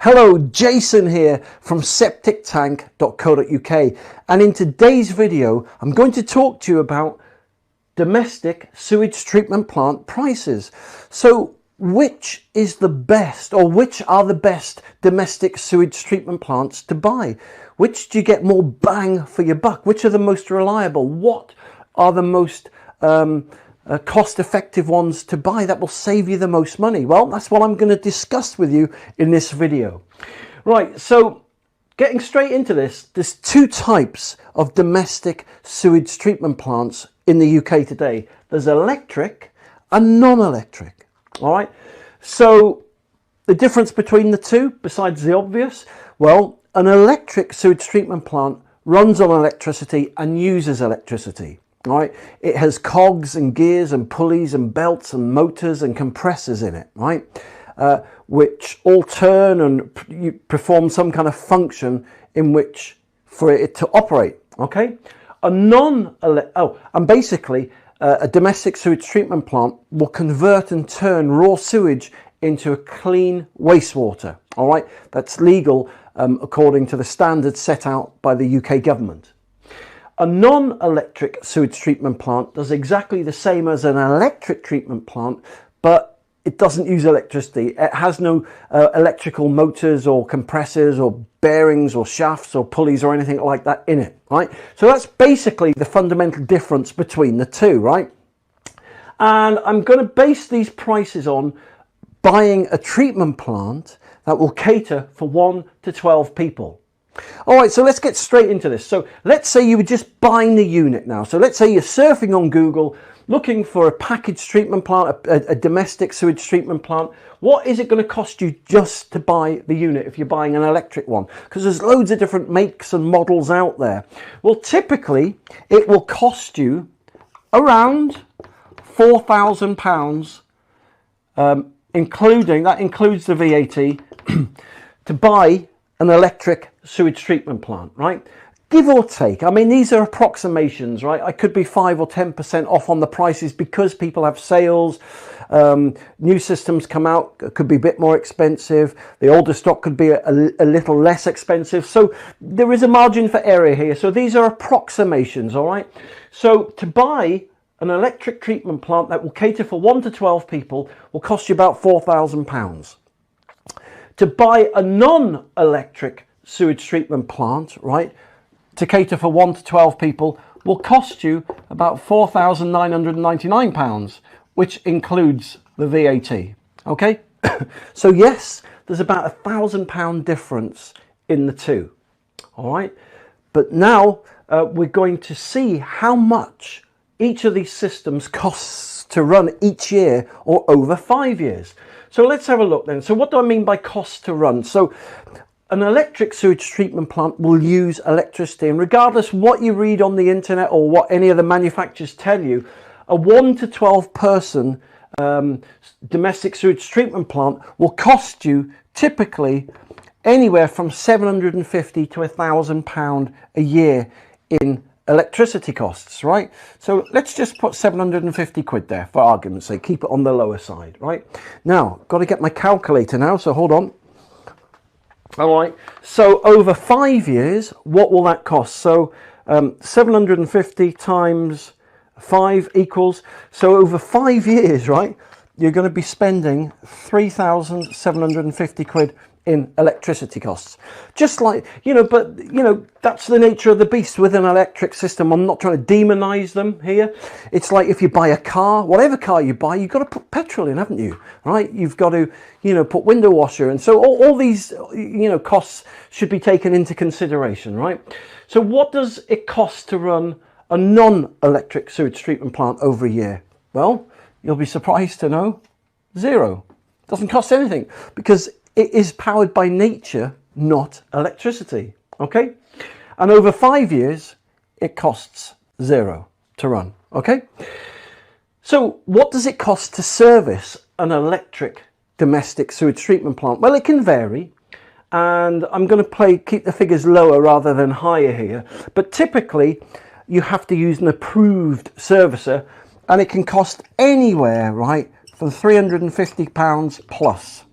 Hello, Jason here from septictank.co.uk, and in today's video I'm going to talk to you about domestic sewage treatment plant prices. So which is the best, or which are the best domestic sewage treatment plants to buy? Which do you get more bang for your buck? Which are the most reliable? What are the most cost-effective ones to buy that will save you the most money? Well, that's what I'm going to discuss with you in this video. Right, so getting straight into this, there's two types of domestic sewage treatment plants in the UK today. There's electric and non-electric. All right, so the difference between the two, besides the obvious, well, an electric sewage treatment plant runs on electricity and uses electricity. All right, it has cogs and gears and pulleys and belts and motors and compressors in it, right, which all turn and perform some kind of function in which for it to operate. Okay, and basically a domestic sewage treatment plant will convert and turn raw sewage into a clean wastewater. All right, that's legal according to the standards set out by the UK government. A non-electric sewage treatment plant does exactly the same as an electric treatment plant, but it doesn't use electricity. It has no electrical motors or compressors or bearings or shafts or pulleys or anything like that in it, right? So that's basically the fundamental difference between the two, right? And I'm going to base these prices on buying a treatment plant that will cater for 1 to 12 people. All right, so let's get straight into this. So let's say you were just buying the unit now. So let's say you're surfing on Google looking for a packaged treatment plant, a domestic sewage treatment plant. What is it going to cost you just to buy the unit if you're buying an electric one? Because there's loads of different makes and models out there. Well, typically it will cost you around £4,000, that includes the VAT, to buy an electric sewage treatment plant, right? Give or take. I mean, these are approximations, right? I could be 5 or 10% off on the prices because people have sales. New systems come out, it could be a bit more expensive. The older stock could be a little less expensive. So there is a margin for error here. So these are approximations, all right? So to buy an electric treatment plant that will cater for 1 to 12 people will cost you about £4,000. To buy a non-electric sewage treatment plant, right, to cater for 1 to 12 people will cost you about £4,999, which includes the VAT. Okay, so yes, there's about £1,000 difference in the two. All right, but now we're going to see how much each of these systems costs to run each year or over 5 years. So let's have a look then. So what do I mean by cost to run? So an electric sewage treatment plant will use electricity, and regardless what you read on the internet or what any of the manufacturers tell you, a 1 to 12 person domestic sewage treatment plant will cost you typically anywhere from £750 to £1,000 a year in electricity costs, right? So let's just put 750 quid there for argument's sake, keep it on the lower side, right? Now, got to get my calculator now, so hold on. All right, so over 5 years, what will that cost? So 750 times 5 equals, so over 5 years, right, you're going to be spending 3,750 quid in electricity costs. Just like, but that's the nature of the beast with an electric system. I'm not trying to demonize them here. It's like if you buy a car, whatever car you buy, you've got to put petrol in, haven't you? Right? You've got to, put window washer. And so all these, costs should be taken into consideration, right? So what does it cost to run a non-electric sewage treatment plant over a year? Well, you'll be surprised to know, zero. Doesn't cost anything because it is powered by nature, not electricity, okay? And over 5 years, it costs zero to run, okay? So what does it cost to service an electric domestic sewage treatment plant? Well, it can vary, and I'm going to keep the figures lower rather than higher here, but typically you have to use an approved servicer, and it can cost anywhere, right, from £350 plus.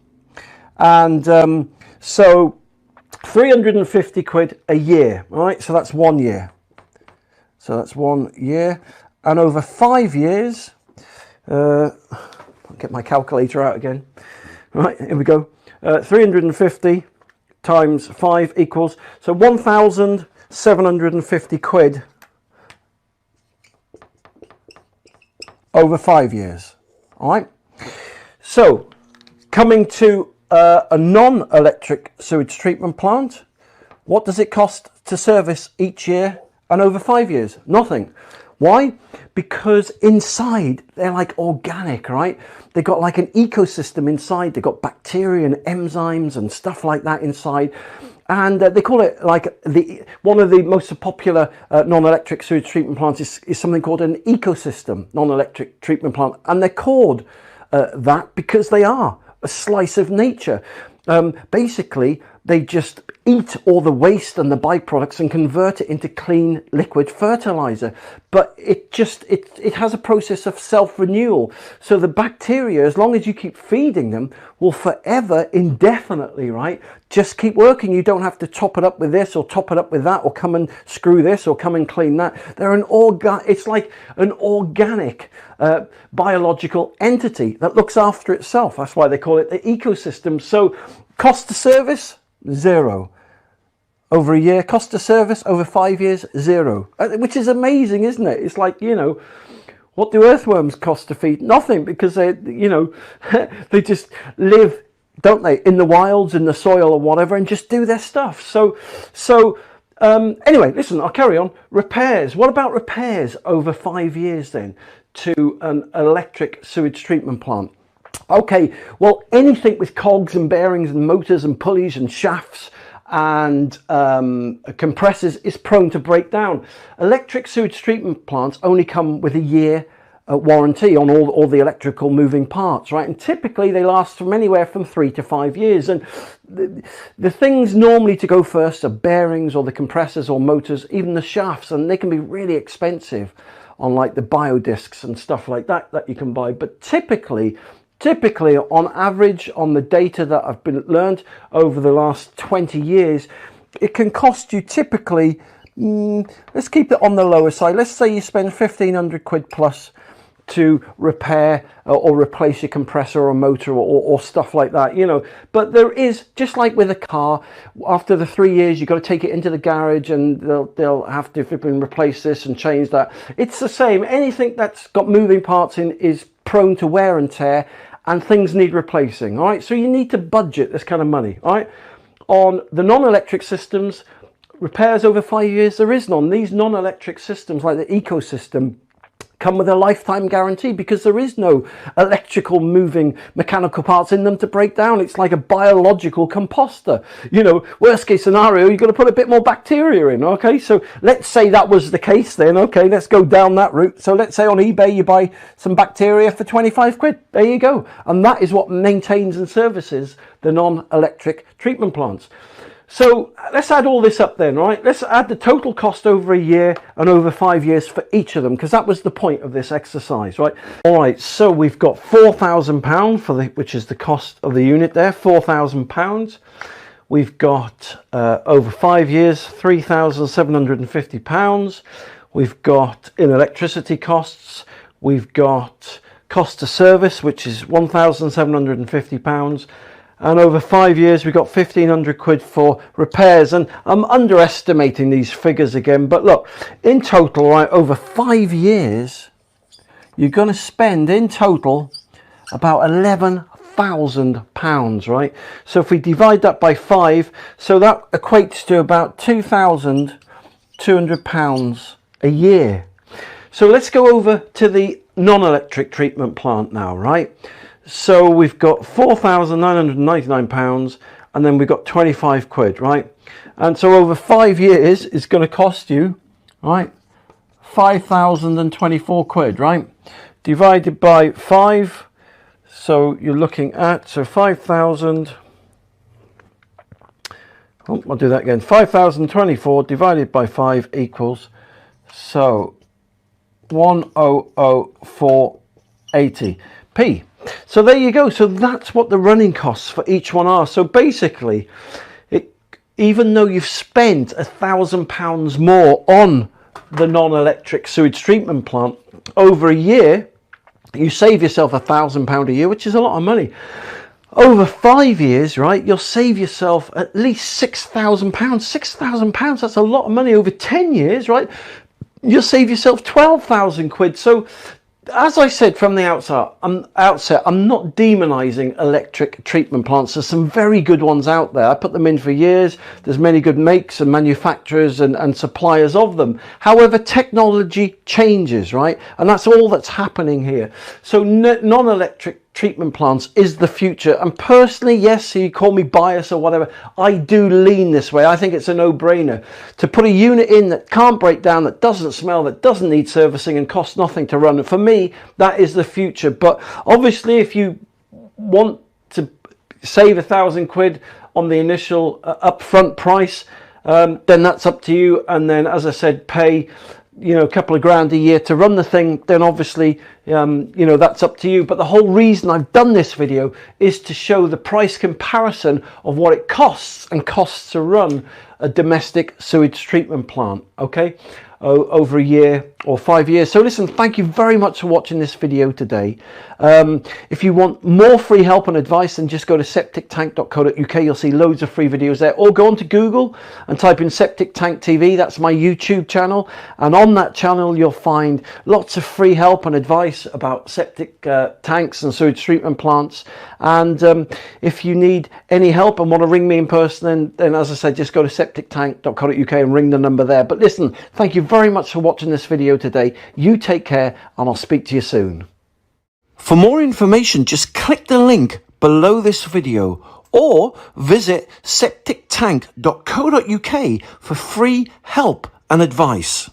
And so 350 quid a year, right? So that's 1 year. So that's 1 year. And over 5 years, I'll get my calculator out again. Right, here we go. 350 times 5 equals, so 1,750 quid over 5 years. All right. So coming to a non-electric sewage treatment plant, what does it cost to service each year and over 5 years? Nothing. Why? Because inside they're like organic, right? They've got like an ecosystem inside. They've got bacteria and enzymes and stuff like that inside. And they call it like one of the most popular non-electric sewage treatment plants is something called an ecosystem non-electric treatment plant. And they're called that because they are a slice of nature. Basically, they just eat all the waste and the byproducts and convert it into clean liquid fertilizer. But it has a process of self-renewal. So the bacteria, as long as you keep feeding them, will forever, indefinitely, right, just keep working. You don't have to top it up with this or top it up with that or come and screw this or come and clean that. They're it's like an organic biological entity that looks after itself. That's why they call it the ecosystem. So cost to service, 0. Over a year, cost of service over 5 years, 0, which is amazing, isn't it? It's like, you know, what do earthworms cost to feed? Nothing, because they, you know, they just live, don't they, in the wilds, in the soil or whatever, and just do their stuff. So anyway, listen, I'll carry on. Repairs. What about repairs over 5 years then to an electric sewage treatment plant? Okay, well, anything with cogs and bearings and motors and pulleys and shafts and compressors is prone to break down. Electric sewage treatment plants only come with a year warranty on all the electrical moving parts, right? And typically they last from anywhere from 3 to 5 years. And the things normally to go first are bearings or the compressors or motors, even the shafts, and they can be really expensive on like the biodiscs and stuff like that you can buy. But typically on average, on the data that I've been learned over the last 20 years, it can cost you typically, let's keep it on the lower side. Let's say you spend 1,500 quid plus to repair or replace your compressor or motor or stuff like that, you know. But there is, just like with a car, after the 3 years, you've got to take it into the garage and they'll have to replace this and change that. It's the same. Anything that's got moving parts in is prone to wear and tear, and things need replacing. All right, so you need to budget this kind of money. All right, on the non-electric systems, repairs over 5 years, there is none. These non-electric systems, like the ecosystem, come with a lifetime guarantee because there is no electrical moving mechanical parts in them to break down. It's like a biological composter. You know, worst case scenario, you've got to put a bit more bacteria in. Okay, so let's say that was the case then. Okay, let's go down that route. So let's say on eBay you buy some bacteria for 25 quid. There you go. And that is what maintains and services the non-electric treatment plants. So let's add all this up then, right? Let's add the total cost over a year and over 5 years for each of them, because that was the point of this exercise, right? All right, so we've got £4,000 which is the cost of the unit there, £4,000. We've got over 5 years, £3,750. We've got in electricity costs, we've got cost of service, which is £1,750. And over 5 years, we've got 1,500 quid for repairs. And I'm underestimating these figures again. But look, in total, right, over 5 years, you're going to spend in total about £11,000, right? So if we divide that by 5, so that equates to about £2,200 a year. So let's go over to the non-electric treatment plant now, right? So we've got £4,999 and then we've got 25 quid, right? And so over 5 years, it's going to cost you, right, 5,024 quid, right? Divided by 5, so you're looking at, so 5,000, I'll do that again, 5,024 divided by 5 equals, so 1,004.80p. So there you go. So that's what the running costs for each one are. So basically, even though you've spent £1,000 more on the non-electric sewage treatment plant over a year, you save yourself £1,000 a year, which is a lot of money. Over 5 years, right, you'll save yourself at least £6,000. £6,000, that's a lot of money. Over 10 years, right, you'll save yourself 12,000 quid. So as I said from the outset, I'm not demonizing electric treatment plants. There's some very good ones out there. I put them in for years. There's many good makes and manufacturers and suppliers of them. However, technology changes, right? And that's all that's happening here. So non-electric treatment plants is the future. And personally, yes, you call me biased or whatever, I do lean this way. I think it's a no-brainer to put a unit in that can't break down, that doesn't smell, that doesn't need servicing and costs nothing to run. And for me, that is the future. But obviously, if you want to save £1,000 on the initial upfront price, then that's up to you. And then, as I said, pay a couple of grand a year to run the thing, then obviously that's up to you. But the whole reason I've done this video is to show the price comparison of what it costs to run a domestic sewage treatment plant, okay, over a year or 5 years. So listen, thank you very much for watching this video today. If you want more free help and advice, then just go to septictank.co.uk. You'll see loads of free videos there, or go onto Google and type in Septic Tank TV. That's my YouTube channel, and on that channel you'll find lots of free help and advice about septic tanks and sewage treatment plants. And if you need any help and want to ring me in person, then as I said, just go to septictank.co.uk and ring the number there. But listen, thank you very much for watching this video today. You take care, and I'll speak to you soon. For more information, just click the link below this video or visit septictank.co.uk for free help and advice.